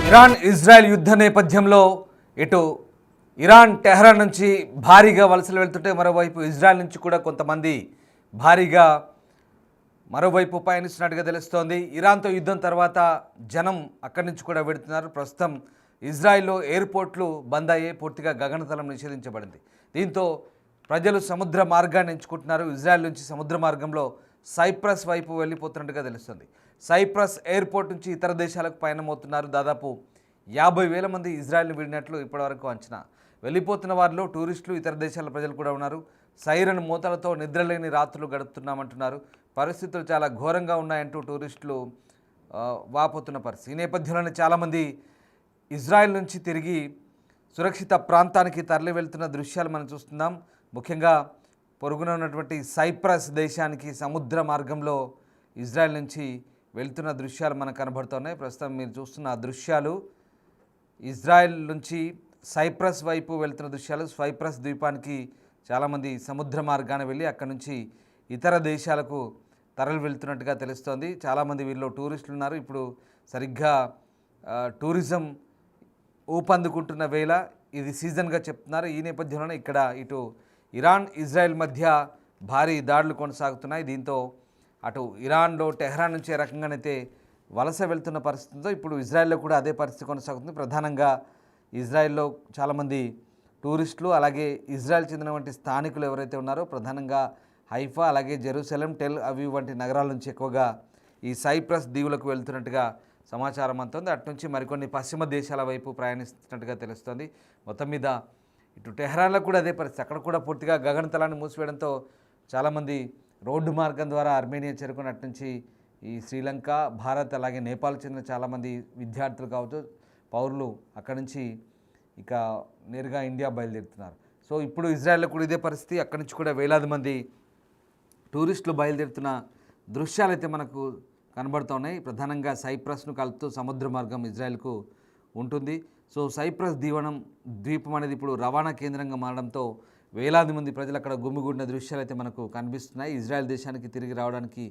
Iran Israel యుద్ధ నేపథ్యంలో ఇటు ఇరాన్ టెహ్రాన్ నుంచి భారీగా వలసలు వెళ్తుంటే మరోవైపు ఇజ్రాయెల్ నుంచి కూడా కొంతమంది భారీగా మరోవైపు పయనిస్తున్నట్టుగా తెలుస్తోంది. ఇరాన్తో యుద్ధం తర్వాత జనం అక్కడి నుంచి కూడా వెడుతున్నారు. ప్రస్తుతం ఇజ్రాయెల్లో ఎయిర్పోర్ట్లు బంద్ అయ్యే పూర్తిగా గగనతలం నిషేధించబడింది. దీంతో ప్రజలు సముద్ర మార్గాన్ని ఎంచుకుంటున్నారు. ఇజ్రాయెల్ నుంచి సముద్ర మార్గంలో సైప్రస్ వైపు వెళ్ళిపోతున్నట్టుగా తెలుస్తుంది. సైప్రస్ ఎయిర్పోర్ట్ నుంచి ఇతర దేశాలకు పయనమవుతున్నారు. దాదాపు 50,000 మంది ఇజ్రాయెల్ని వీడినట్లు ఇప్పటివరకు అంచనా. వెళ్ళిపోతున్న వారిలో టూరిస్టులు, ఇతర దేశాల ప్రజలు కూడా ఉన్నారు. సైరన్ మూతలతో నిద్రలేని రాత్రులు గడుపుతున్నామంటున్నారు. పరిస్థితులు చాలా ఘోరంగా ఉన్నాయంటూ టూరిస్టులు వాపోతున్న పరిస్థితి. ఈ నేపథ్యంలోనే చాలామంది ఇజ్రాయెల్ నుంచి తిరిగి సురక్షిత ప్రాంతానికి తరలి వెళ్తున్న దృశ్యాలు మనం చూస్తున్నాం. ముఖ్యంగా పొరుగున ఉన్నటువంటి సైప్రస్ దేశానికి సముద్ర మార్గంలో ఇజ్రాయెల్ నుంచి వెళ్తున్న దృశ్యాలు మనకు కనబడుతున్నాయి. ప్రస్తుతం మీరు చూస్తున్న దృశ్యాలు ఇజ్రాయెల్ నుంచి సైప్రస్ వైపు వెళ్తున్న దృశ్యాలు. సైప్రస్ ద్వీపానికి చాలామంది సముద్ర మార్గాన వెళ్ళి అక్కడి నుంచి ఇతర దేశాలకు తరలి వెళ్తున్నట్టుగా తెలుస్తోంది. చాలామంది వీళ్ళు టూరిస్టులు ఉన్నారు. ఇప్పుడు సరిగ్గా టూరిజం ఊపందుకుంటున్న వేళ ఇది సీజన్గా చెప్తున్నారు. ఈ నేపథ్యంలోనే ఇక్కడ ఇటు ఇరాన్ ఇజ్రాయెల్ మధ్య భారీ దాడులు కొనసాగుతున్నాయి. దీంతో అటు ఇరాన్లో టెహ్రాన్ నుంచి ఏ రకంగానైతే వలస వెళ్తున్న పరిస్థితితో ఇప్పుడు ఇజ్రాయెల్లో కూడా అదే పరిస్థితి కొనసాగుతుంది. ప్రధానంగా ఇజ్రాయెల్లో చాలామంది టూరిస్టులు, అలాగే ఇజ్రాయెల్ చెందినటువంటి స్థానికులు ఎవరైతే ఉన్నారో ప్రధానంగా హైఫా, అలాగే జెరూసలేం, టెల్ అవీవ్ వంటి నగరాల నుంచి ఎక్కువగా ఈ సైప్రస్ దీవులకు వెళ్తున్నట్టుగా సమాచారం అందుతుంది. అటు నుంచి మరికొన్ని పశ్చిమ దేశాల వైపు ప్రయాణిస్తున్నట్టుగా తెలుస్తోంది. మొత్తం మీద ఇటు టెహ్రాన్లో కూడా అదే పరిస్థితి. అక్కడ కూడా పూర్తిగా గగనతలాన్ని మూసివేయడంతో చాలామంది రోడ్డు మార్గం ద్వారా ఆర్మేనియా చేరుకున్నట్టు నుంచి ఈ శ్రీలంక, భారత్, అలాగే నేపాల్ చెందిన చాలామంది విద్యార్థులు కావచ్చు, పౌరులు అక్కడి నుంచి ఇక నేరుగా ఇండియా బయలుదేరుతున్నారు. సో ఇప్పుడు ఇజ్రాయెల్లో కూడా ఇదే పరిస్థితి. అక్కడి నుంచి కూడా వేలాది మంది టూరిస్టులు బయలుదేరుతున్న దృశ్యాలు అయితే మనకు కనబడుతున్నాయి. ప్రధానంగా సైప్రస్ను కలుపుతూ సముద్ర మార్గం ఇజ్రాయెల్కు ఉంటుంది. సో సైప్రస్ ద్వీపం అనేది ఇప్పుడు రవాణా కేంద్రంగా మారడంతో వేలాది మంది ప్రజలు అక్కడ గుమిగూడిన దృశ్యాలు అయితే మనకు కనిపిస్తున్నాయి. ఇజ్రాయెల్ దేశానికి తిరిగి రావడానికి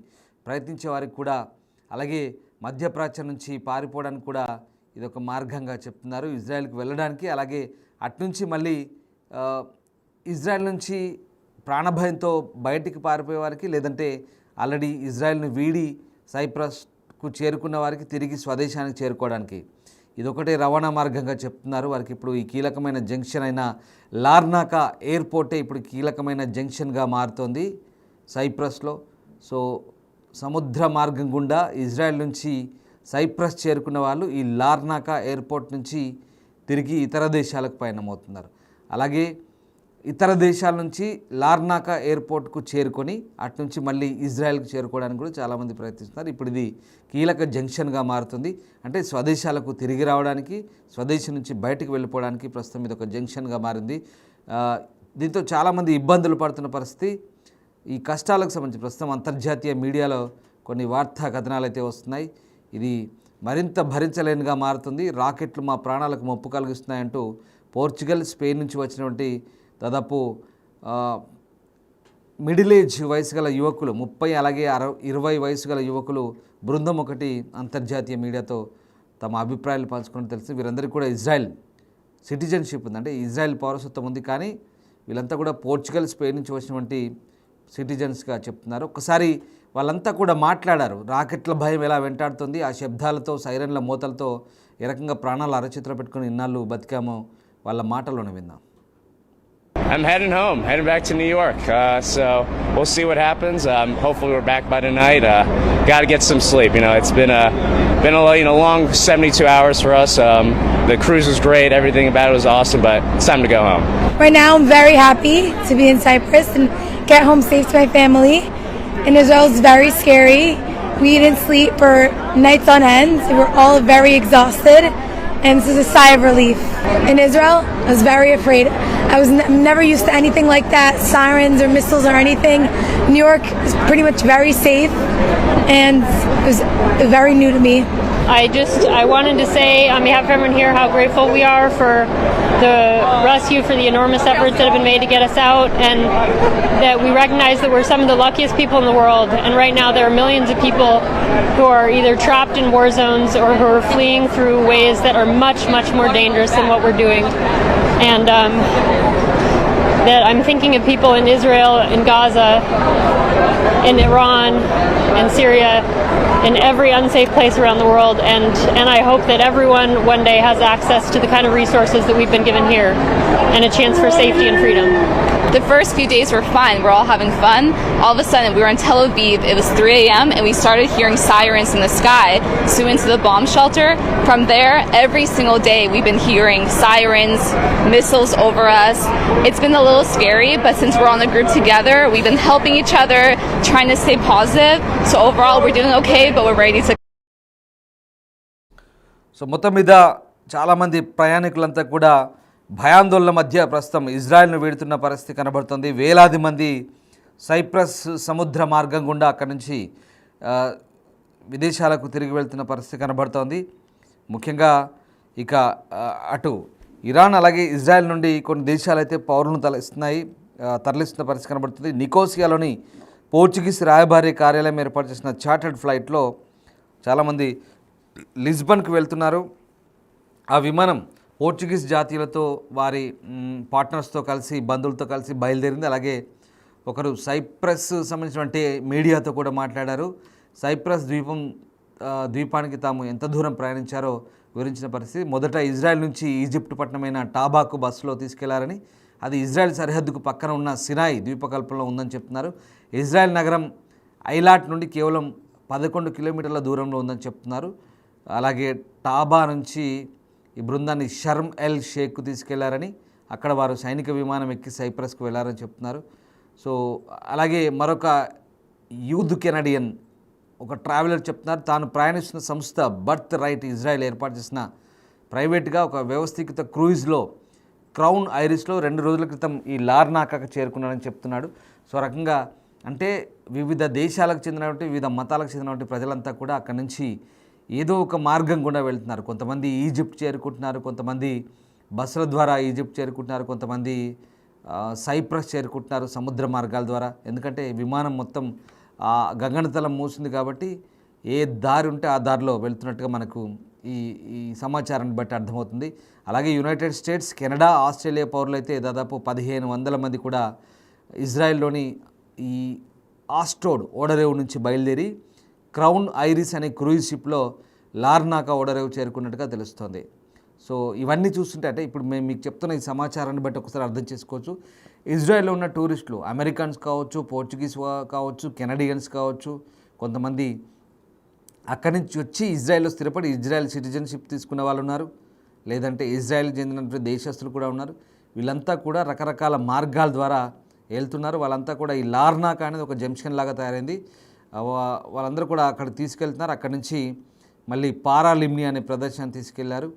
ప్రయత్నించే వారికి కూడా, అలాగే మధ్యప్రాచ్యం నుంచి పారిపోవడానికి కూడా ఇదొక మార్గంగా చెప్తున్నారు. ఇజ్రాయెల్కి వెళ్ళడానికి, అలాగే అట్నుంచి మళ్ళీ ఇజ్రాయెల్ నుంచి ప్రాణభయంతో బయటికి పారిపోయే వారికి, లేదంటే ఆల్రెడీ ఇజ్రాయెల్ను వీడి సైప్రస్కు చేరుకున్న వారికి తిరిగి స్వదేశానికి చేరుకోవడానికి ఇదొకటే రవాణా మార్గంగా చెప్తున్నారు. వారికి ఇప్పుడు ఈ కీలకమైన జంక్షన్ అయిన లార్నాకా ఎయిర్పోర్టే ఇప్పుడు కీలకమైన జంక్షన్గా మారుతోంది సైప్రస్లో. సో సముద్ర మార్గం గుండా ఇజ్రాయెల్ నుంచి సైప్రస్ చేరుకున్న వాళ్ళు ఈ లార్నాకా ఎయిర్పోర్ట్ నుంచి తిరిగి ఇతర దేశాలకు పయనమవుతున్నారు. అలాగే ఇతర దేశాల నుంచి లార్నాకా ఎయిర్పోర్ట్కు చేరుకొని అటు నుంచి మళ్ళీ ఇజ్రాయెల్కి చేరుకోవడానికి కూడా చాలామంది ప్రయత్నిస్తున్నారు. ఇప్పుడు ఇది కీలక జంక్షన్గా మారుతుంది. అంటే స్వదేశాలకు తిరిగి రావడానికి, స్వదేశం నుంచి బయటకు వెళ్ళిపోవడానికి ప్రస్తుతం ఇది ఒక జంక్షన్గా మారింది. దీంతో చాలామంది ఇబ్బందులు పడుతున్న పరిస్థితి. ఈ కష్టాలకు సంబంధించి ప్రస్తుతం అంతర్జాతీయ మీడియాలో కొన్ని వార్తా కథనాలు అయితే వస్తున్నాయి. ఇది మరింత భరించలేనిగా మారుతుంది. రాకెట్లు మా ప్రాణాలకు ముప్పు కలిగిస్తున్నాయంటూ పోర్చుగల్, స్పెయిన్ నుంచి వచ్చినటువంటి దాదాపు మిడిల్ ఏజ్ వయసు గల యువకులు 30 అలాగే 20 వయసు గల యువకులు బృందం ఒకటి అంతర్జాతీయ మీడియాతో తమ అభిప్రాయాలు పంచుకుని తెలిసి వీరందరికీ కూడా ఇజ్రాయెల్ సిటిజన్షిప్ ఉంది, అంటే ఇజ్రాయెల్ పౌరసత్వం ఉంది. కానీ వీళ్ళంతా కూడా పోర్చుగల్, స్పెయిన్ నుంచి వచ్చినటువంటి సిటిజన్స్గా చెప్తున్నారు. ఒకసారి వాళ్ళంతా కూడా మాట్లాడారు. రాకెట్ల భయం ఎలా వెంటాడుతుంది, ఆ శబ్దాలతో, సైరన్ల మూతలతో ఏ రకంగా ప్రాణాలు అరచేతిలో పెట్టుకుని ఇన్నాళ్ళు బతికామో వాళ్ళ మాటల్లోనే విందాం. I'm heading home, heading back to New York. So we'll see what happens. Hopefully we're back by tonight. Got to get some sleep. You know, it's been a long 72 hours for us. The cruise was great. Everything about it was awesome, but it's time to go home. Right now, I'm very happy to be in Cyprus and get home safe to my family. In Israel, it's very scary. We didn't sleep for nights on end. We were all very exhausted. And this is a sigh of relief. In Israel, I was very afraid. I was never used to anything like that, sirens or missiles or anything. New York is pretty much very safe, and it was very new to me. I wanted to say on behalf of everyone here how grateful we are for the rescue, for the enormous efforts that have been made to get us out, and that we recognize that we're some of the luckiest people in the world. And right now there are millions of people who are either trapped in war zones or who are fleeing through ways that are much, much more dangerous than what we're doing. And that I'm thinking of people in Israel, in Gaza, in Iran, in Syria, in every unsafe place around the world, and I hope that everyone one day has access to the kind of resources that we've been given here and a chance for safety and freedom. The first few days were fun. We're all having fun. All of a sudden, we were in Tel Aviv. It was 3 a.m. and we started hearing sirens in the sky. So we went to the bomb shelter. From there, every single day, we've been hearing sirens, missiles over us. It's been a little scary, but since we're on the group together, we've been helping each other, trying to stay positive. So overall, we're doing okay, but we're ready to. So మొత్తం మీద చాలామంది ప్రయాణికులంతా కూడా భయాందోళన మధ్య ప్రస్తుతం ఇజ్రాయెల్ను వీడుతున్న పరిస్థితి కనబడుతుంది. వేలాది మంది సైప్రస్ సముద్ర మార్గం గుండా అక్కడి నుంచి విదేశాలకు తిరిగి వెళ్తున్న పరిస్థితి కనబడుతోంది. ముఖ్యంగా ఇక అటు ఇరాన్ అలాగే ఇజ్రాయెల్ నుండి కొన్ని దేశాలు అయితే పౌరులను తరలిస్తున్న పరిస్థితి కనబడుతుంది. నికోసియాలోని పోర్చుగీస్ రాయబారి కార్యాలయం ఏర్పాటు చేసిన చార్టర్డ్ ఫ్లైట్లో చాలామంది లిస్బన్కు వెళ్తున్నారు. ఆ విమానం పోర్చుగీస్ జాతీయులతో వారి పార్ట్నర్స్తో కలిసి బంధువులతో కలిసి బయలుదేరింది. అలాగే ఒకరు సైప్రస్ సంబంధించినటువంటి మీడియాతో కూడా మాట్లాడారు. సైప్రస్ ద్వీపానికి తాము ఎంత దూరం ప్రయాణించారో వివరించిన పరిస్థితి. మొదట ఇజ్రాయెల్ నుంచి ఈజిప్ట్ పట్టణమైన టాబాకు బస్సులో తీసుకెళ్లారని, అది ఇజ్రాయెల్ సరిహద్దుకు పక్కన ఉన్న సినాయి ద్వీపకల్పంలో ఉందని చెప్తున్నారు. ఇజ్రాయెల్ నగరం ఐలాట్ నుండి కేవలం 11 కిలోమీటర్ల దూరంలో ఉందని చెప్తున్నారు. అలాగే టాబా నుంచి ఈ బృందాన్ని షర్మ్ ఎల్ షేక్కు తీసుకెళ్లారని, అక్కడ వారు సైనిక విమానం ఎక్కి సైప్రస్కు వెళ్లారని చెప్తున్నారు. సో అలాగే మరొక యూత్ కెనడియన్ ఒక ట్రావెలర్ చెప్తున్నారు, తాను ప్రయాణిస్తున్న సంస్థ బర్త్ రైట్ ఇజ్రాయెల్ ఏర్పాటు చేసిన ప్రైవేట్గా ఒక వ్యవస్థీకృత క్రూయిజ్లో క్రౌన్ ఐరిస్లో 2 రోజుల క్రితం ఈ లార్నాకాకు చేరుకున్నాడని చెప్తున్నాడు. సో రకంగా అంటే వివిధ దేశాలకు చెందినటువంటి వివిధ మతాలకు చెందినటువంటి ప్రజలంతా కూడా అక్కడి నుంచి ఏదో ఒక మార్గం గుండా వెళ్తున్నారు. కొంతమంది ఈజిప్ట్ చేరుకుంటున్నారు, కొంతమంది బస్సుల ద్వారా ఈజిప్ట్ చేరుకుంటున్నారు, కొంతమంది సైప్రస్ చేరుకుంటున్నారు సముద్ర మార్గాల ద్వారా. ఎందుకంటే విమానం మొత్తం గగనతలం మూసింది కాబట్టి ఏ దారి ఉంటే ఆ దారిలో వెళ్తున్నట్టుగా మనకు ఈ సమాచారాన్ని బట్టి అర్థమవుతుంది. అలాగే యునైటెడ్ స్టేట్స్, కెనడా, ఆస్ట్రేలియా పౌరులైతే దాదాపు 1500 మంది కూడా ఇజ్రాయెల్లోని ఈ ఆస్ట్రోడ్ ఓడరేవు నుంచి బయలుదేరి క్రౌన్ ఐరిస్ అనే క్రూయిజ్ షిప్లో లార్నాకా ఓడరేవు చేరుకున్నట్టుగా తెలుస్తోంది. సో ఇవన్నీ చూస్తుంటే అంటే ఇప్పుడు మేము మీకు చెప్తున్న ఈ సమాచారాన్ని బట్టి ఒకసారి అర్థం చేసుకోవచ్చు. ఇజ్రాయెల్లో ఉన్న టూరిస్టులు అమెరికన్స్ కావచ్చు, పోర్చుగీస్ కావచ్చు, కెనడియన్స్ కావచ్చు, కొంతమంది అక్కడి నుంచి వచ్చి ఇజ్రాయెల్లో స్థిరపడి ఇజ్రాయెల్ సిటిజన్షిప్ తీసుకున్న వాళ్ళు ఉన్నారు, లేదంటే ఇజ్రాయెల్ చెందినటువంటి దేశస్తులు కూడా ఉన్నారు. వీళ్ళంతా కూడా రకరకాల మార్గాల ద్వారా వెళ్తున్నారు. వాళ్ళంతా కూడా ఈ లార్నాకా అనేది ఒక జంక్షన్ లాగా తయారైంది. వాళ్ళందరూ కూడా అక్కడ తీసుకెళ్తున్నారు. అక్కడి నుంచి మళ్ళీ పారాలిమ్ని అనే ప్రదర్శన తీసుకెళ్లారు.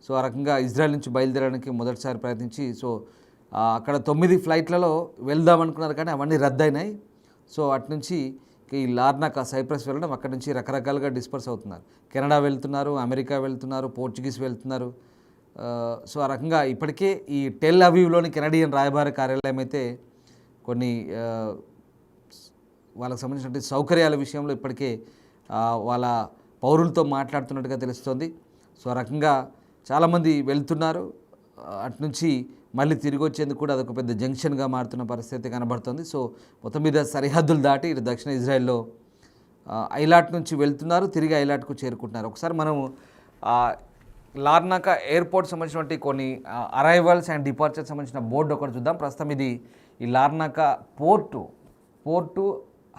సో ఆ రకంగా ఇజ్రాయెల్ నుంచి బయలుదేరడానికి మొదటిసారి ప్రయత్నించి సో అక్కడ 9 ఫ్లైట్లలో వెళ్దామనుకున్నారు కానీ అవన్నీ రద్దయినాయి. సో అటు నుంచి ఈ లార్నాకా సైప్రస్ వెళ్ళడం, అక్కడి నుంచి రకరకాలుగా డిస్పర్స్ అవుతున్నారు. కెనడా వెళ్తున్నారు, అమెరికా వెళ్తున్నారు, పోర్చుగీస్ వెళ్తున్నారు. సో ఆ రకంగా ఇప్పటికే ఈ టెల్ అవీవ్లోని కెనడియన్ రాయబారి కార్యాలయం అయితే కొన్ని వాళ్ళకు సంబంధించినటువంటి సౌకర్యాల విషయంలో ఇప్పటికే వాళ్ళ పౌరులతో మాట్లాడుతున్నట్టుగా తెలుస్తోంది. సో ఆ రకంగా చాలామంది వెళ్తున్నారు. అటు నుంచి మళ్ళీ తిరిగి వచ్చేందుకు కూడా అదొక పెద్ద జంక్షన్గా మారుతున్న పరిస్థితి కనబడుతుంది. సో మొత్తం మీద సరిహద్దులు దాటి ఇటు దక్షిణ ఇజ్రాయెల్లో ఐలాట్ నుంచి వెళ్తున్నారు, తిరిగి ఐలాట్కు చేరుకుంటున్నారు. ఒకసారి మనము లార్నాకా ఎయిర్పోర్ట్ సంబంధించినటువంటి కొన్ని అరైవల్స్ అండ్ డిపార్చర్స్ సంబంధించిన బోర్డు ఒకటి చూద్దాం. ప్రస్తుతం ఇది ఈ లార్నాకా పోర్టు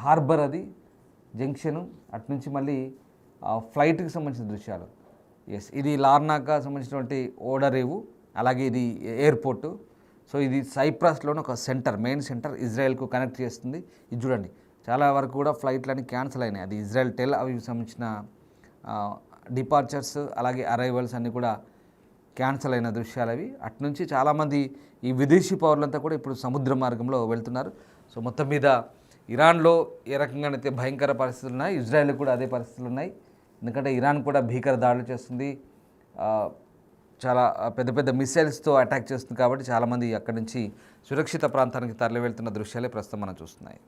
హార్బర్, అది జంక్షను, అటు నుంచి మళ్ళీ ఫ్లైట్కి సంబంధించిన దృశ్యాలు. ఎస్, ఇది లార్నాకా సంబంధించినటువంటి ఓడరేవు, అలాగే ఇది ఎయిర్పోర్టు. సో ఇది సైప్రస్లోని ఒక సెంటర్, మెయిన్ సెంటర్, ఇజ్రాయెల్కు కనెక్ట్ చేస్తుంది. ఇది చూడండి, చాలా వరకు కూడా ఫ్లైట్లన్నీ క్యాన్సిల్ అయినాయి. అది ఇజ్రాయెల్ టెల్ అవీవ్ సంబంధించిన డిపార్చర్స్ అలాగే అరైవల్స్ అన్నీ కూడా క్యాన్సిల్ అయిన దృశ్యాలు అవి. అటు నుంచి చాలామంది ఈ విదేశీ పౌరులంతా కూడా ఇప్పుడు సముద్ర మార్గంలో వెళ్తున్నారు. సో మొత్తం మీద ఇరాన్లో ఏ రకంగానైతే భయంకర పరిస్థితులు ఉన్నాయి, ఇజ్రాయెల్లో కూడా అదే పరిస్థితులు ఉన్నాయి. ఎందుకంటే ఇరాన్ కూడా భీకర దాడులు చేస్తుంది, చాలా పెద్ద పెద్ద మిసైల్స్తో అటాక్ చేస్తుంది. కాబట్టి చాలామంది అక్కడి నుంచి సురక్షిత ప్రాంతానికి తరలి వెళ్తున్న దృశ్యాలే ప్రస్తుతం మనం చూస్తున్నాయి.